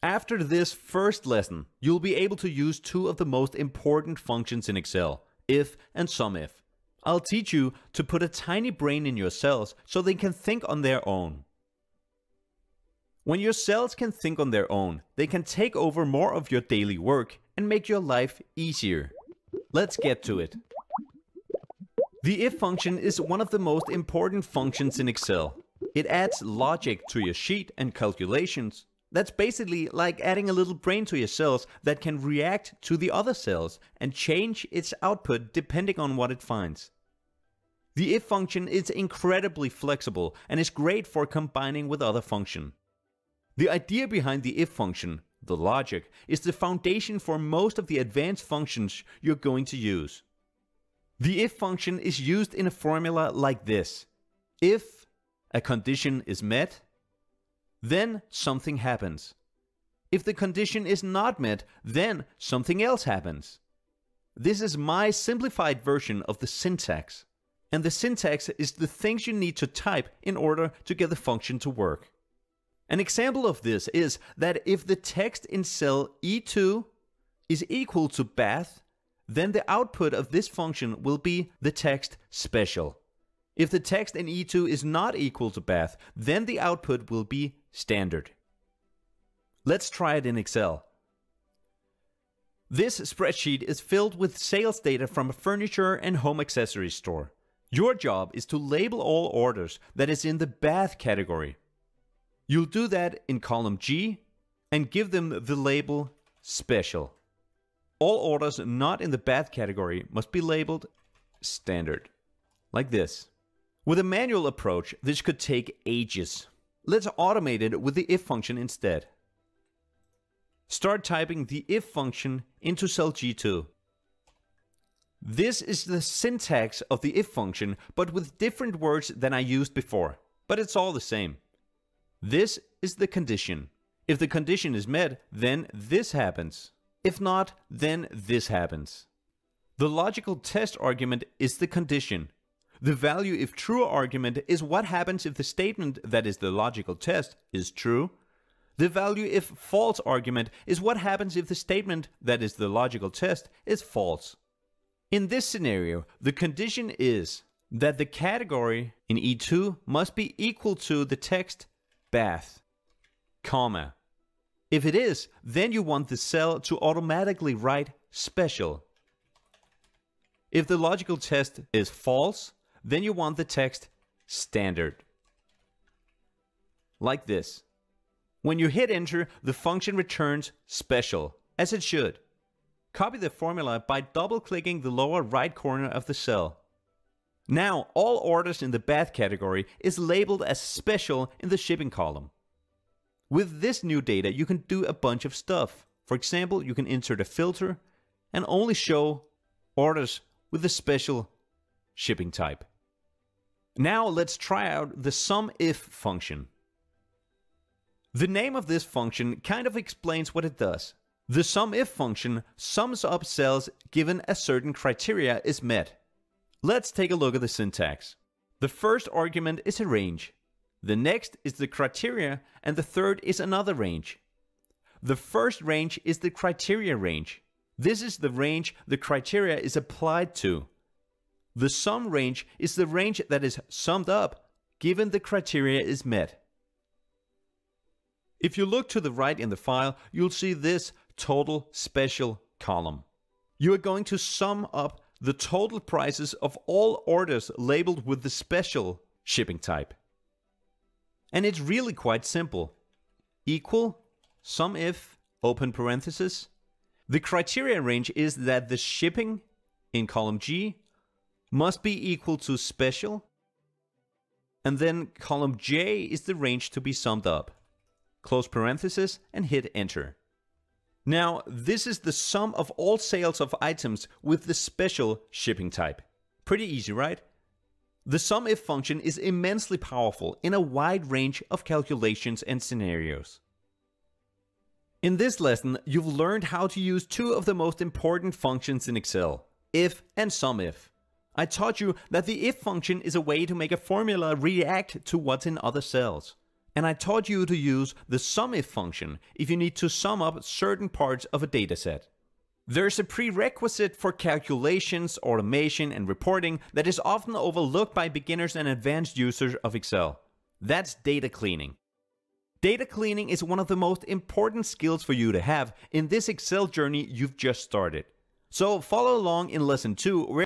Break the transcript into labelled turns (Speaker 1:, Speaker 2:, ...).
Speaker 1: After this first lesson, you'll be able to use two of the most important functions in Excel, if and SUMIF. I'll teach you to put a tiny brain in your cells so they can think on their own. When your cells can think on their own, they can take over more of your daily work and make your life easier. Let's get to it. The if function is one of the most important functions in Excel. It adds logic to your sheet and calculations. That's basically like adding a little brain to your cells that can react to the other cells and change its output depending on what it finds. The if function is incredibly flexible and is great for combining with other functions. The idea behind the if function, the logic, is the foundation for most of the advanced functions you're going to use. The if function is used in a formula like this. If a condition is met, then something happens. If the condition is not met, then something else happens. This is my simplified version of the syntax. And the syntax is the things you need to type in order to get the function to work. An example of this is that if the text in cell E2 is equal to bath, then the output of this function will be the text special. If the text in E2 is not equal to bath, then the output will be standard. Let's try it in Excel. This spreadsheet is filled with sales data from a furniture and home accessories store. Your job is to label all orders that is in the bath category. You'll do that in column G and give them the label special. All orders not in the bath category must be labeled standard, like this. With a manual approach, this could take ages. Let's automate it with the if function instead. Start typing the if function into cell G2. This is the syntax of the if function, but with different words than I used before. But it's all the same. This is the condition. If the condition is met, then this happens. If not, then this happens. The logical test argument is the condition. The value if true argument is what happens if the statement that is the logical test is true. The value if false argument is what happens if the statement that is the logical test is false. In this scenario, the condition is that the category in E2 must be equal to the text bath, comma. If it is, then you want the cell to automatically write special. If the logical test is false, then you want the text standard. Like this. When you hit enter, the function returns special, as it should. Copy the formula by double-clicking the lower right corner of the cell. Now, all orders in the bath category is labeled as special in the shipping column. With this new data, you can do a bunch of stuff. For example, you can insert a filter and only show orders with the special shipping type. Now let's try out the SUMIF function. The name of this function kind of explains what it does. The SUMIF function sums up cells given a certain criteria is met. Let's take a look at the syntax. The first argument is a range. The next is the criteria, and the third is another range. The first range is the criteria range. This is the range the criteria is applied to. The sum range is the range that is summed up given the criteria is met. If you look to the right in the file, you'll see this total special column. You are going to sum up the total prices of all orders labeled with the special shipping type. And it's really quite simple. Equal SUMIF, open parenthesis. The criteria range is that the shipping in column G must be equal to special. And then column J is the range to be summed up. Close parenthesis and hit enter. Now, this is the sum of all sales of items with the special shipping type. Pretty easy, right? The SUMIF function is immensely powerful in a wide range of calculations and scenarios. In this lesson, you've learned how to use two of the most important functions in Excel, if and SUMIF. I taught you that the if function is a way to make a formula react to what's in other cells. And I taught you to use the SUMIF function if you need to sum up certain parts of a dataset. There's a prerequisite for calculations, automation, and reporting that is often overlooked by beginners and advanced users of Excel. That's data cleaning. Data cleaning is one of the most important skills for you to have in this Excel journey you've just started. So follow along in lesson 2 where